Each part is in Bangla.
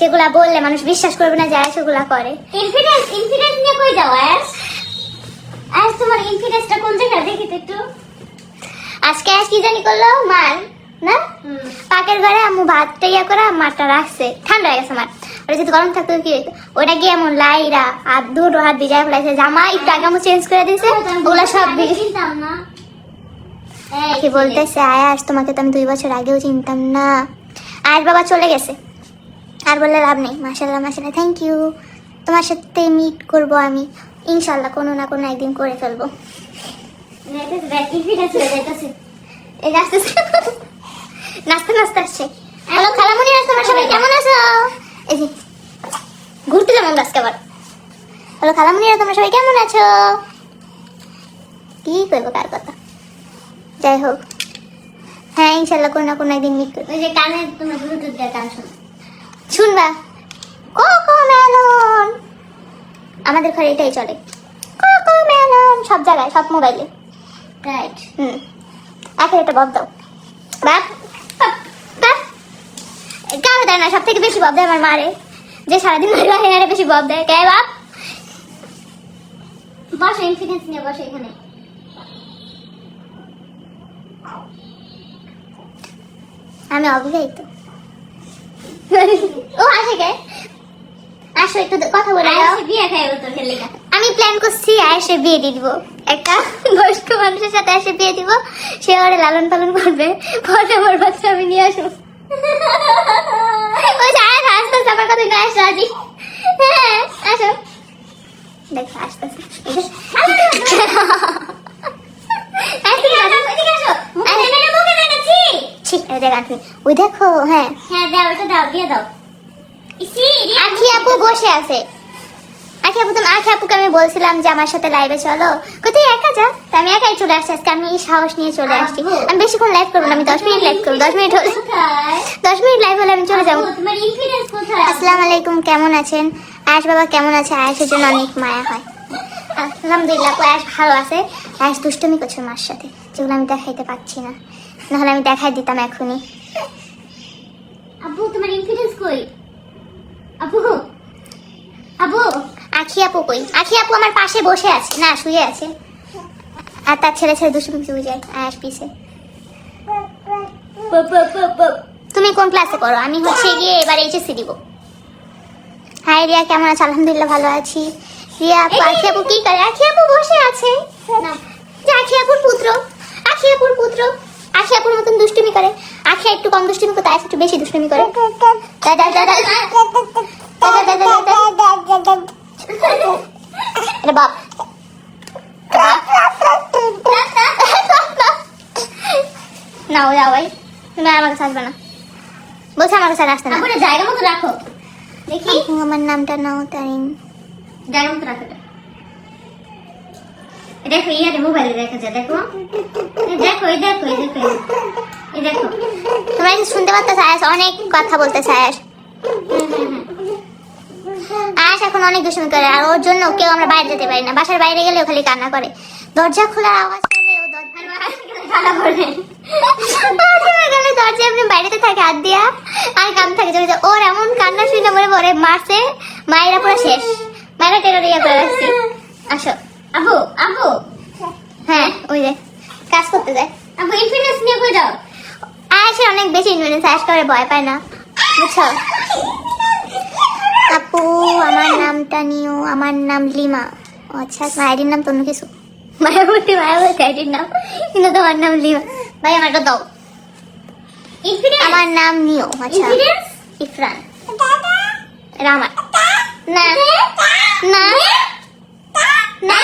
সেগুলা বললে মানুষ বিশ্বাস করবে না যে আয়াস ওগুলা করে। ইনফিডেন্স নিয়ে কই যাও আয়াস? আয়াস তোমার ইনফিডেন্সটা কোন জায়গায় দেখি তো একটু। আজকে আয়াস কি জানি করলো মার না পাকের ঘরে আম্মু ভাতটা ইয়া করে মারটা রাখছে, ঠান্ডা হয়ে গেছে মার, ওটা যদি গরম থাকতো কি হইতো, ওটা গিয়ে এমন লাইরা হাত দুটো হাত ভিজায় ফেলাইছে, জামা একটু আগে আম্মু চেঞ্জ করে দিয়েছে, ওগুলা সব চিনতাম না। কি বলতেছে আয়াস তোমাকে তো আমি 2 বছর আগেও চিনতাম না। আয়াস বাবা চলে গেছে, আর বললে লাভ নেই। মাশাআল্লাহ মাশাআল্লাহ, থ্যাংক ইউ। তোমার সাথে মিট করব আমি ইনশাআল্লাহ, কোনো না কোনো একদিন করে ফেলবো। ইনফিডেন্স হয়ে যাইতেছে। এই নাচতে নাচতে নাচতে আসছে। হ্যালো খালামুনি, তোমার সবাই কেমন আছো? এই যে ঘুরতে যাবো আজকে আবার। হ্যালো খালামুনি, তোমরা সবাই কেমন আছো? কি করবো কার কথা, যাই হোক হ্যাঁ ইনশাআল্লাহ কোনো না কোনো একদিন মিট করবো। ওই যে কানে তুমি ব্লুটুথ দিয়ে গান শোনো, শুনবা কোকো মেলন, আমাদের ঘরে এটাই চলে, কোকো মেলন সব জায়গায় সব মোবাইলে। রাইট। এখন একটা বব দাও বাপ, বাপ কারো দেয় না, সব থেকে বেশি বব দেয় আমার মারে, যে সারাদিন হেঁটে বেশি বব দেয়। কে বাপ? বসো, ইনফিডেন্স নিয়ে বসো এখানে। আমি অবিবাহিত। ও আসে কে? আসো একটু কথা বলে দাও। আয়াস বিয়ে খাইবো তোর খেলে। আমি প্ল্যান করছি আয়েশে বিয়ে দিয়ে দিব, একটা বয়স্ক মানুষের সাথে এসে বিয়ে দিব, সে ওরে লালন পালন করবে, পরে আমার বাচ্চা আমি নিয়ে আসবো। ওই যে আয়াস আসতেছে আমার কথা নিয়ে আসো আজি। হ্যাঁ আসো, দেখো আসতেছে। ওই দেখো হ্যাঁ হ্যাঁ দাও, ওটা দাও, দিয়ে দাও। আখি আপু বসে আছে। আখি আপু, তুমি আখি আপুকে আমি বলছিলাম যে আমার সাথে লাইভে চলো, কোথায় একা যা, তা আমি একাই চলে আসছি আজকে, আমি সাহস নিয়ে চলে আসছি। আমি বেশিক্ষণ লাইভ করবো না, আমি 10 মিনিট লাইভ করবো, 10 মিনিট হলে, কোথায়? 10 মিনিট লাইভ হলে আমি চলে যাবো। তোমার ইনফিডেন্স কোথায়? আসসালামু আলাইকুম, কেমন আছেন? আয়েশ বাবা কেমন আছে? আয়েশের জন্য অনেক মায়া হয়। আলহামদুলিল্লাহ আয়েশ ভালো আছে। আয়েশ দুষ্টুমি করছে মার সাথে, যেগুলো আমি দেখাইতে পাচ্ছি না, নাহলে আমি দেখাই দিতাম এখনই। আব্বু তোমার ইনফিডেন্স কই? আব্বু, আব্বু। আখি আপু কই? আখি আপু আমার পাশে বসে আছে, না শুয়ে আছে, আর তার ছেলে ছেলে দুষ্টুমি চুই যায় আয়েশ পিছে। তুমি কোন ক্লাসে পড়ো? আমি হচ্ছে গিয়ে এবার এইচএসসি দিব। হাই রিয়া, কেমন আছো? আলহামদুলিল্লাহ ভালো আছি। রিয়া আপু, আখি আপু কি করে? আখি আপু বসে আছে, যে আখি আপুর পুত্র, আখি আপুর পুত্র, আখি আপুর মতন দুষ্টুমি করে। আখি একটু কম দুষ্টুমি করে, আয়েশ একটু বেশি দুষ্টুমি করে। দাদা দাদা দাদা দাদা দাদা, আরে বাপ, না ও যাও ভাই, তুমি আর আমার কাছে আসবে না, বলছে আমার কাছে আর আসতে না। আব্বু জায়গা মতো রাখো, দেখি। আপু, আমার নামটা নাও তারিন। জায়গা মতো রাখো এটা। দেখো ইয়ারে মোবাইলে দেখা যায়, দেখো এই দেখো, এই দেখো, এই দেখো, এই দেখো। তোমরা কি শুনতে পাচ্ছ? আয়াস অনেক কথা বলতেছে। আয়াস আয়াস এখন অনেক দুষ্টুমি করে, আর ওর জন্য কেউ আমরা বাইরে যেতে পারি না, বাসার বাইরে গেলেও খালি কান্না করে, দরজা খোলার আওয়াজ পেলে ও কান্না করে। দরজা এমনি বাইরেতে থাকে হাত দিয়া, আর কান থাকে চলে যায়। ওর এমন কান্না শুনে মনে পড়ে মারছে, মায়েরা পুরো শেষ, মায়েরা টেরোর ইয়া করে রাখছি। আসো আব্বু, আব্বু। হ্যাঁ ওই যে কাজ করতে যায়। আব্বু ইনফিডেন্স নিয়ে কই যাও? আয়াসের অনেক বেশি ইনফ্লুয়েন্স, আয়াস করে ভয় পায় না, বুঝছো? আপু আমার নামটা নিও, আমার নাম লিমা। ও আচ্ছা, মায়ের নাম তো অন্য কিছু, মায়াবতী মায়াবতী আইডির নাম, কিন্তু তোমার নাম লিমা। ভাই আমারটা দাও। ইনফিডেন্স, আমার নাম নিও। আচ্ছা ইনফিডেন্স। ইফরান, রামা, না না না,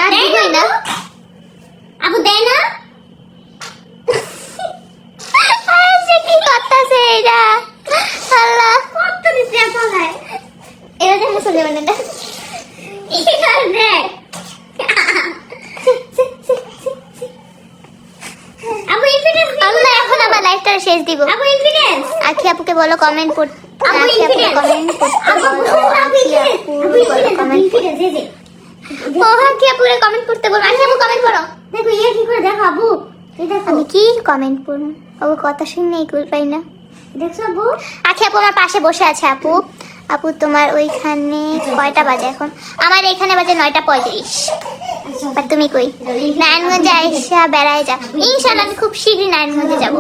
আর দিবই না। আব্বু দেয় না। আয়াসে কি করতেছে এটা? আল্লাহ, কত দিছে আপনার? এবার দেখো সুলেমানটা এখানে দেখ। আব্বু ইনফিডেন্স। আল্লাহ, এখন আমার লাইফটা শেষ দিব। আব্বু ইনফিডেন্স। আখি আপুকে বলো কমেন্ট করতে, আব্বু আখি আপুকে ইনফিডেন্স। কমেন্ট করতে আব্বু বলো, আখি আপুকে বলো কমেন্ট করতে। ইনফিডেন্স এই যে। ও আখি আপুরে কমেন্ট করতে বলো, আখি আপু কমেন্ট করো। দেখো ইয়ে কি করে দেখো আব্বু। এই দেখো। আমি কি কমেন্ট করবো? ও কথা শুনে কুল পাই না। দেখছো আপু? আখি আপু আমার পাশে বসে আছে আপু। আপু তোমার ওইখানে কয়টা বাজে এখন? আমার এখানে বাজে 9:35। আর তুমি কই? নারায়ণগঞ্জে আইসা বেড়ায় যা। ইনশাআল্লাহ আমি খুব শীঘ্রই নারায়ণগঞ্জে যাব।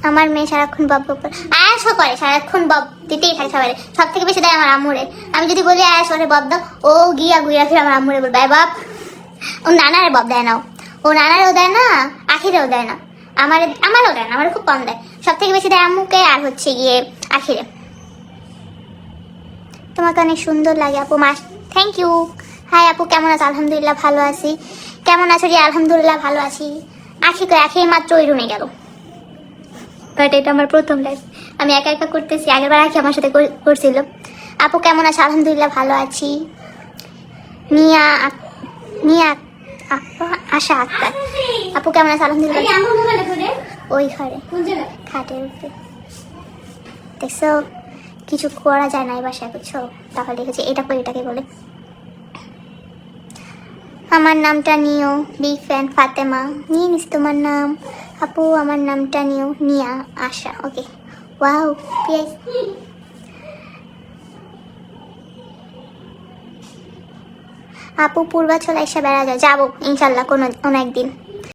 আমার মেয়ে সারাক্ষণ বব বব করে। আয়াসও করে, সারাক্ষণ বব দিতেই থাকে সবাই। সব থেকে বেশি দেয় আমার আম্মুরে। আমি যদি বলি আয়াস ওরে বব দাও, ও গিয়া গুইয়া ফিরে আমার আম্মুরে বলবে বাপ। ও নানারে বব দেয় না, ও নানারেও দেয় না, আখিরেও দেয় না, আমারও দেয় না, আমার খুব কম দেয়। সব থেকে বেশি দেয় আম্মুকে আর হচ্ছে গিয়ে আখিরে। তোমাকে অনেক সুন্দর লাগে আপু। মাস থ্যাংক ইউ। হাই আপু কেমন আছো? আলহামদুলিল্লাহ ভালো আছি। কেমন আছো? জি আলহামদুলিল্লাহ ভালো আছি। আখি মাত্র ওই রুমে গেল। বাট এটা আমার প্রথম লাইফ, আমি একা একা করতেছি। আগেরবার আখি আমার সাথে করছিল। আপু কেমন আছো? আলহামদুলিল্লাহ ভালো আছি। নিয়া আশা আক্তার। আপু কেমন আছে? আলহামদুলিল্লাহ। এই আমার মোবাইলে করে ওই ঘরে কোন জায়গায়? খাটের উপরে। দেখছো কিছু করা যায় না এই বাসায়, বুঝছো? তাহলে লিখেছে এটা করে, এটাকে বলে। আমার নামটা নিও। Big fan Fatema. নিয়ে নিস তোমার নাম। আপু আমার নামটা নিও। নিয়া আশা। Okay wow PS. আপু পূর্বাচল এসে বেড়া যাও। যাবো ইনশাল্লাহ কোনো একদিন।